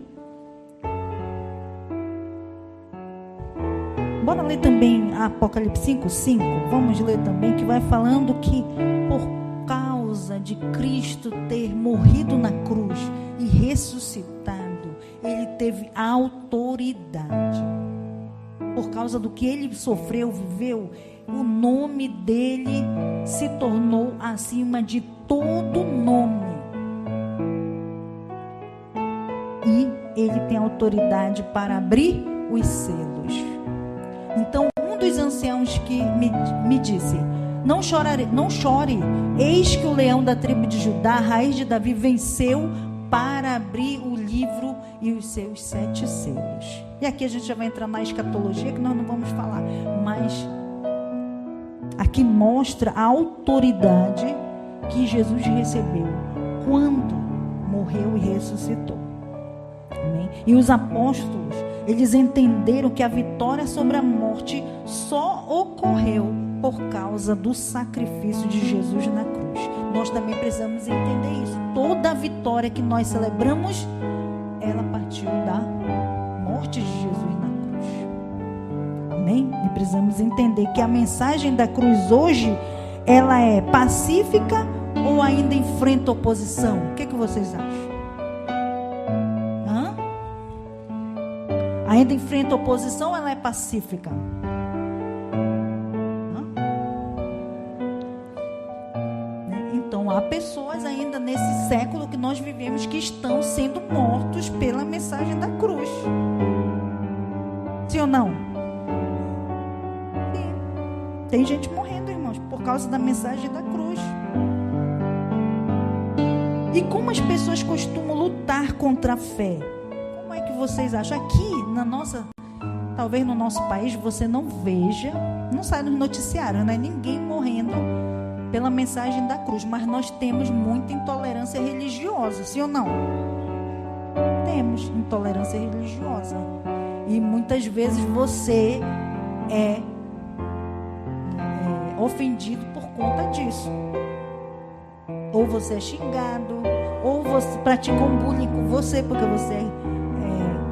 Bora ler também Apocalipse 5:5. Vamos ler também, que vai falando que por causa de Cristo ter morrido na cruz e ressuscitado, ele teve autoridade. Por causa do que ele sofreu, viveu, o nome dele se tornou acima de todo nome. E ele tem autoridade para abrir os selos. Então, um dos anciãos que me disse: não chore, eis que o leão da tribo de Judá, a raiz de Davi, venceu para abrir o livro e os seus 7 selos. E aqui a gente já vai entrar na escatologia, que nós não vamos falar, mas aqui mostra a autoridade que Jesus recebeu quando morreu e ressuscitou. Amém? E os apóstolos, eles entenderam que a vitória sobre a morte só ocorreu por causa do sacrifício de Jesus na cruz. Nós também precisamos entender isso. Toda a vitória que nós celebramos, ela partiu da morte de Jesus na cruz. Amém? E precisamos entender que a mensagem da cruz hoje, ela é pacífica ou ainda enfrenta oposição? O que vocês acham? Ainda enfrenta oposição ou ela é pacífica? Então, há pessoas ainda nesse século que nós vivemos que estão sendo mortos pela mensagem da cruz. Sim ou não? Sim. Tem gente morrendo, irmãos, por causa da mensagem da cruz. E como as pessoas costumam lutar contra a fé? Como é que vocês acham? Aqui, talvez no nosso país, você não veja, não sai nos noticiários, né? Ninguém morrendo pela mensagem da cruz, mas nós temos muita intolerância religiosa, sim ou não? Temos intolerância religiosa. E muitas vezes você é ofendido por conta disso. Ou você é xingado, ou você pratica um bullying com você, porque você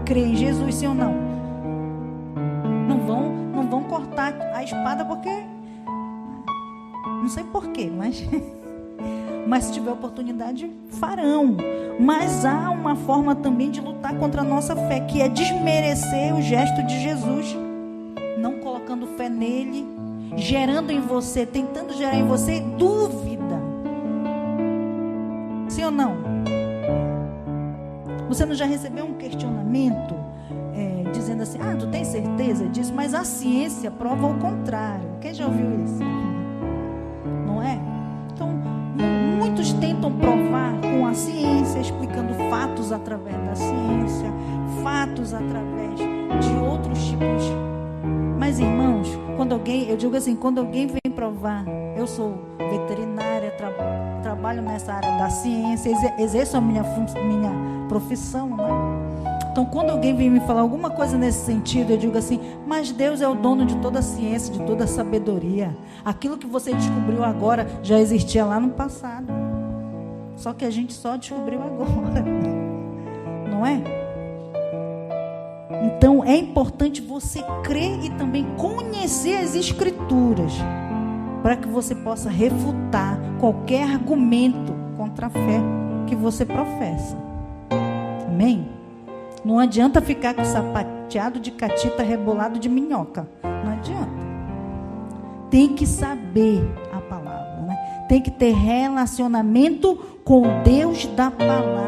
crê em Jesus, sim ou não? Não vão cortar a espada porque... Não sei porquê, mas se tiver oportunidade, farão. Mas há uma forma também de lutar contra a nossa fé, que é desmerecer o gesto de Jesus. Não colocando fé nele, gerando em você, tentando gerar em você dúvida. Sim ou não? Você não já recebeu um questionamento dizendo assim: tu tem certeza disso? Mas a ciência prova o contrário. Quem já ouviu isso? Não é? Então, muitos tentam provar com a ciência, explicando fatos através da ciência, fatos através de outros tipos. Mas, irmãos, quando alguém vem provar, eu sou veterinária, trabalho nessa área da ciência, exerço a minha profissão, né? Então, quando alguém vem me falar alguma coisa nesse sentido, eu digo assim: mas Deus é o dono de toda a ciência, de toda a sabedoria. Aquilo que você descobriu agora já existia lá no passado. Só que a gente só descobriu agora. Não é? Então, é importante você crer e também conhecer as Escrituras, para que você possa refutar qualquer argumento contra a fé que você professa. Amém? Não adianta ficar com sapateado de catita rebolado de minhoca. Não adianta. Tem que saber a palavra, né? Tem que ter relacionamento com o Deus da palavra.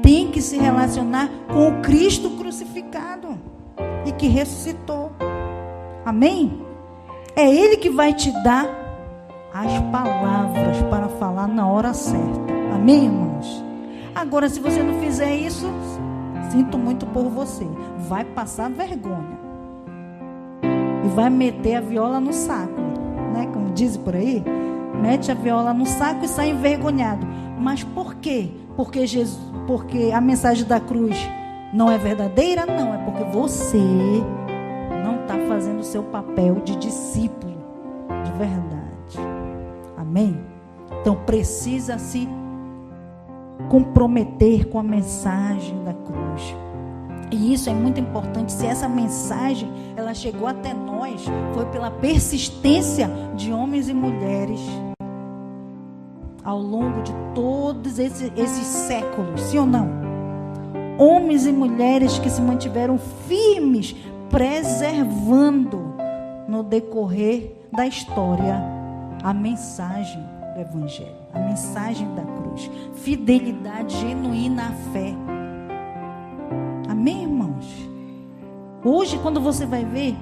Tem que se relacionar com o Cristo crucificado e que ressuscitou. Amém? É Ele que vai te dar as palavras para falar na hora certa. Amém, irmãos? Agora, se você não fizer isso, sinto muito por você. Vai passar vergonha. E vai meter a viola no saco, né? Como diz por aí, mete a viola no saco e sai envergonhado. Mas por quê? Porque a mensagem da cruz não é verdadeira? Não, é porque você não está fazendo o seu papel de discípulo de verdade. Amém? Então precisa se comprometer com a mensagem da cruz. E isso é muito importante. Se essa mensagem ela chegou até nós, foi pela persistência de homens e mulheres ao longo de todos esses séculos, sim ou não? Homens e mulheres que se mantiveram firmes, preservando no decorrer da história a mensagem do Evangelho, a mensagem da cruz, fidelidade genuína à fé. Amém, irmãos? Hoje, quando você vai ver,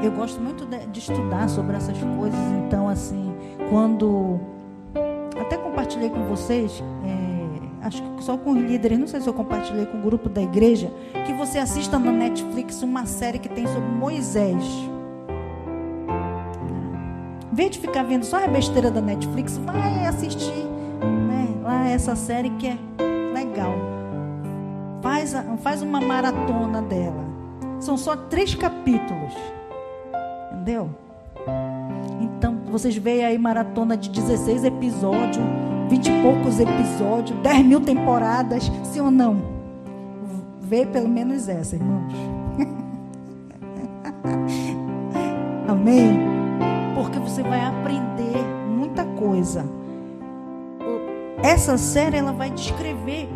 eu gosto muito de estudar sobre essas coisas. Então, assim, quando até compartilhei com vocês, acho que só com os líderes, não sei se eu compartilhei com o grupo da igreja, que você assista na Netflix uma série que tem sobre Moisés. Em vez de ficar vendo só a besteira da Netflix, vai assistir, né, lá essa série que é legal. Faz uma maratona dela. São só 3 capítulos. Entendeu? Então, vocês veem aí maratona de 16 episódios, 20 e poucos episódios, 10 mil temporadas, sim ou não? Vê pelo menos essa, irmãos. Amém? Porque você vai aprender muita coisa. Essa série, ela vai descrever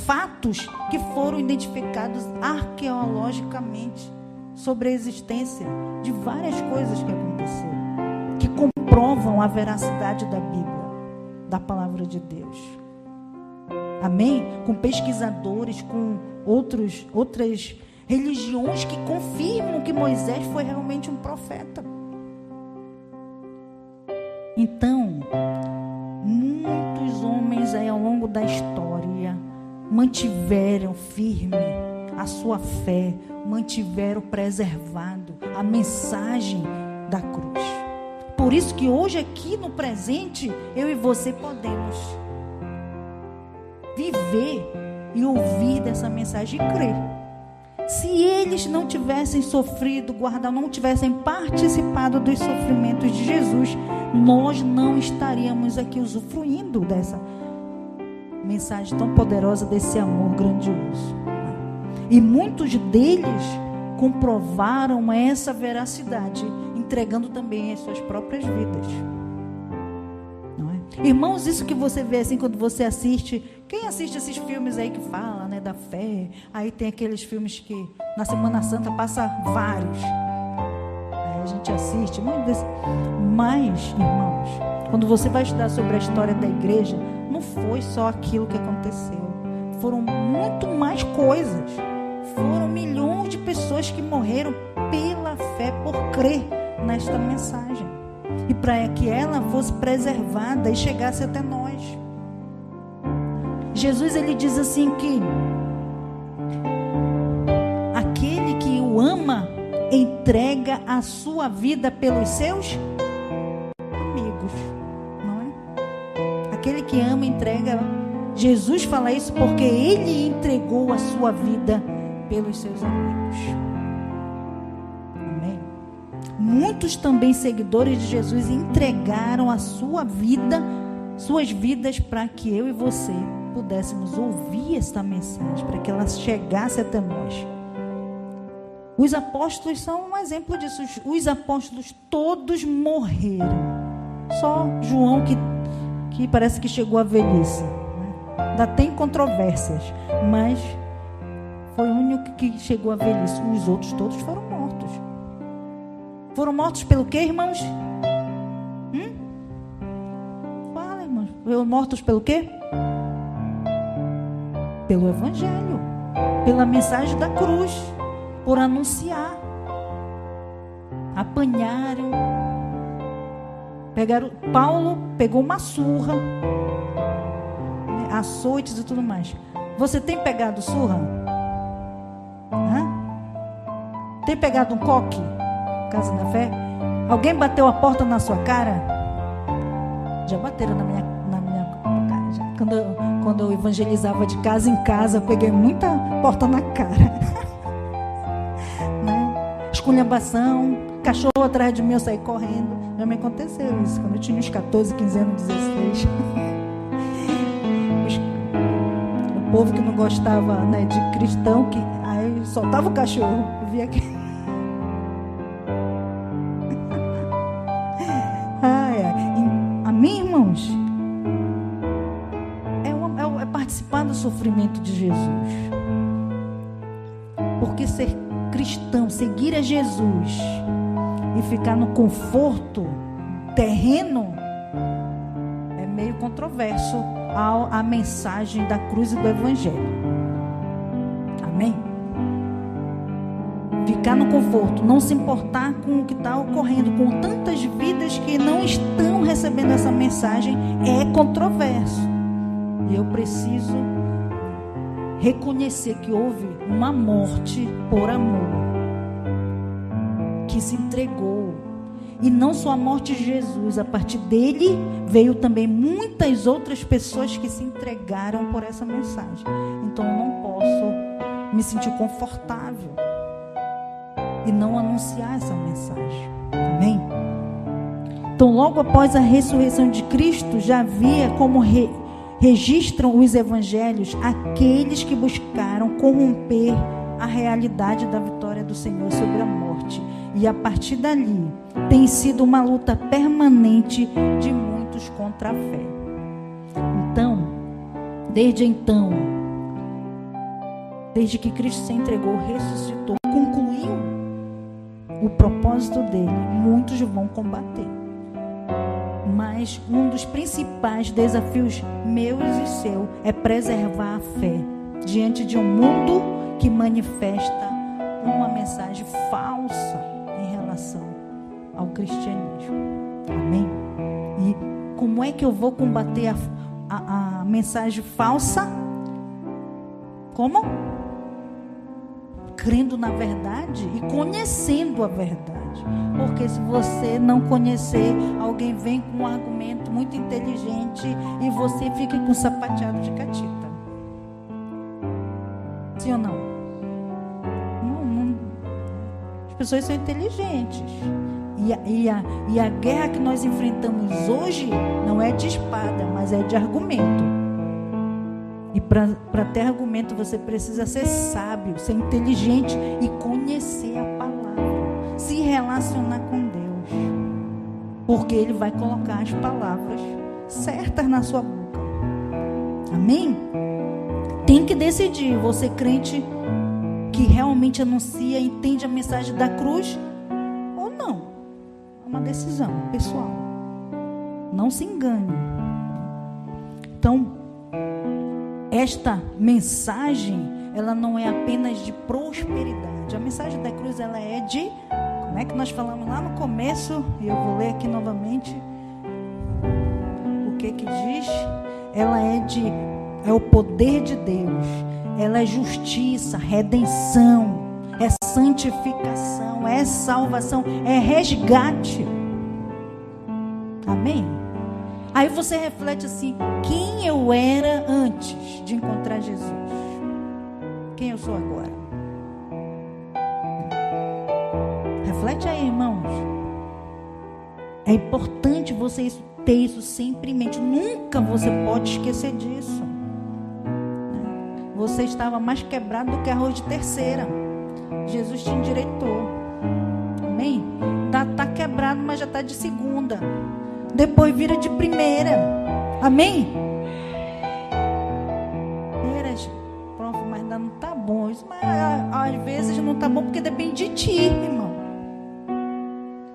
fatos que foram identificados arqueologicamente sobre a existência de várias coisas que aconteceram, que comprovam a veracidade da Bíblia, da palavra de Deus. Amém? Com pesquisadores, com outras religiões que confirmam que Moisés foi realmente um profeta. Então, muitos homens aí ao longo da história mantiveram firme a sua fé, mantiveram preservado a mensagem da cruz. Por isso que hoje aqui no presente, eu e você podemos viver e ouvir dessa mensagem e crer. Se eles não tivessem sofrido, não tivessem participado dos sofrimentos de Jesus, nós não estaríamos aqui usufruindo dessa mensagem tão poderosa, desse amor grandioso. E muitos deles comprovaram essa veracidade, entregando também as suas próprias vidas. Não é? Irmãos, isso que você vê assim quando você assiste, quem assiste esses filmes aí que fala, né, da fé, aí tem aqueles filmes que na Semana Santa passa vários, aí a gente assiste, mas, irmãos, quando você vai estudar sobre a história da igreja, não foi só aquilo que aconteceu, foram muito mais coisas. Foram milhões de pessoas que morreram pela fé, por crer nesta mensagem. E para que ela fosse preservada e chegasse até nós. Jesus, ele diz assim que aquele que o ama entrega a sua vida pelos seus amigos, não é? Aquele que ama entrega. Jesus fala isso porque ele entregou a sua vida pelos seus amigos. Amém? Muitos também seguidores de Jesus entregaram a sua vida, suas vidas, para que eu e você pudéssemos ouvir esta mensagem, para que ela chegasse até nós. Os apóstolos são um exemplo disso. Os apóstolos todos morreram. Só João que parece que chegou à velhice, né? Ainda tem controvérsias, mas foi o único que chegou à velhice. Os outros todos foram mortos. Foram mortos pelo quê, irmãos? Fala, irmãos. Foram mortos pelo quê? Pelo Evangelho. Pela mensagem da cruz. por anunciar. Apanharam. Paulo pegou uma surra, açoites e tudo mais. Você tem pegado surra? Tem pegado um coque? Casa da Fé? Alguém bateu a porta na sua cara? Já bateram na minha cara. Já. Quando eu evangelizava de casa em casa, eu peguei muita porta na cara. Né? Esculhambação, cachorro atrás de mim, eu saí correndo. Já me aconteceu isso, quando eu tinha uns 14, 15 anos, 16. O povo que não gostava, né, de cristão, que aí soltava o cachorro. Eu via que... Amém, irmãos? É participar do sofrimento de Jesus. Porque ser cristão, seguir a Jesus e ficar no conforto terreno é meio controverso à mensagem da cruz e do evangelho. Amém? Ficar no conforto, não se importar com o que está ocorrendo, com tantas vidas que não estão recebendo essa mensagem, é controverso. E eu preciso reconhecer que houve uma morte por amor, que se entregou. E não só a morte de Jesus, a partir dele veio também muitas outras pessoas que se entregaram por essa mensagem. Então eu não posso me sentir confortável e não anunciar essa mensagem. Amém? Então, logo após a ressurreição de Cristo, já havia como registram os evangelhos aqueles que buscaram corromper a realidade da vitória do Senhor sobre a morte. E a partir dali, tem sido uma luta permanente de muitos contra a fé. Desde que Cristo se entregou, ressuscitou, concluiu o propósito dele, muitos vão combater. Mas um dos principais desafios meus e seu é preservar a fé diante de um mundo que manifesta uma mensagem falsa em relação ao cristianismo. Amém? E como é que eu vou combater a mensagem falsa? Como? Crendo na verdade e conhecendo a verdade. Porque se você não conhecer, alguém vem com um argumento muito inteligente e você fica com sapateado de catita. Sim ou não? Não. As pessoas são inteligentes. E a guerra que nós enfrentamos hoje não é de espada, mas é de argumento. E para ter argumento você precisa ser sábio, ser inteligente e conhecer a palavra, se relacionar com Deus, porque Ele vai colocar as palavras certas na sua boca. Amém? Tem que decidir, você crente que realmente anuncia, entende a mensagem da cruz ou não. É uma decisão pessoal. Não se engane. Então, esta mensagem, ela não é apenas de prosperidade. A mensagem da cruz, ela é de, como é que nós falamos lá no começo, e eu vou ler aqui novamente, o que diz? Ela é o poder de Deus, ela é justiça, redenção, é santificação, é salvação, é resgate. Amém? Aí você reflete assim, quem eu era antes de encontrar Jesus? Quem eu sou agora? Reflete aí, irmãos. É importante você ter isso sempre em mente. Nunca você pode esquecer disso. Você estava mais quebrado do que arroz de terceira. Jesus te endireitou. Amém? Tá quebrado, mas já está de segunda. Depois vira de primeira. Amém? Prof, mas ainda não está bom. Isso, mas às vezes não está bom porque depende de ti, irmão.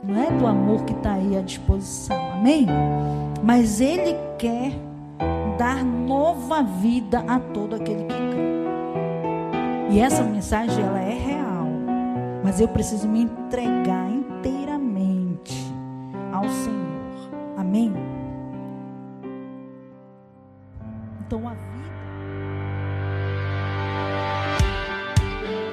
Não é do amor que está aí à disposição. Amém? Mas Ele quer dar nova vida a todo aquele que crê. E essa mensagem, ela é real. mas eu preciso me entregar inteiramente ao Senhor. Amém? Então a vida...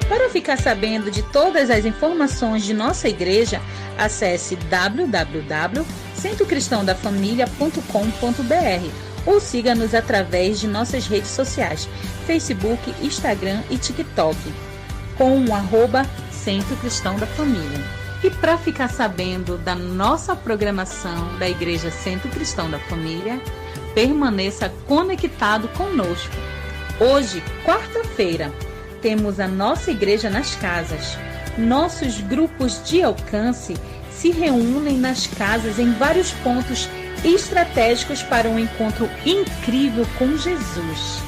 Para ficar sabendo de todas as informações de nossa igreja, acesse www.centrocristãodafamilia.com.br ou siga-nos através de nossas redes sociais, Facebook, Instagram e TikTok, com o @Centro Cristão da Família. E para ficar sabendo da nossa programação da Igreja Centro Cristão da Família, permaneça conectado conosco. Hoje, quarta-feira, temos a nossa igreja nas casas. Nossos grupos de alcance se reúnem nas casas em vários pontos estratégicos para um encontro incrível com Jesus.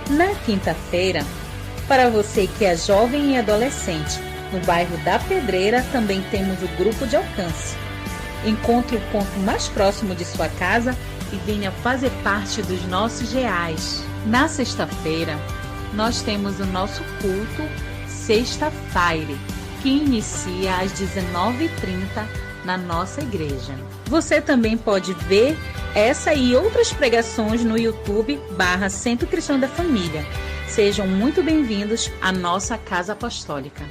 Na quinta-feira, para você que é jovem e adolescente, no bairro da Pedreira também temos o grupo de alcance. Encontre o ponto mais próximo de sua casa e venha fazer parte dos nossos reais. Na sexta-feira, nós temos o nosso culto Sexta-feira, que inicia às 19h30 na nossa igreja. Você também pode ver essa e outras pregações no YouTube /Centro Cristão da Família. Sejam muito bem-vindos à nossa Casa Apostólica.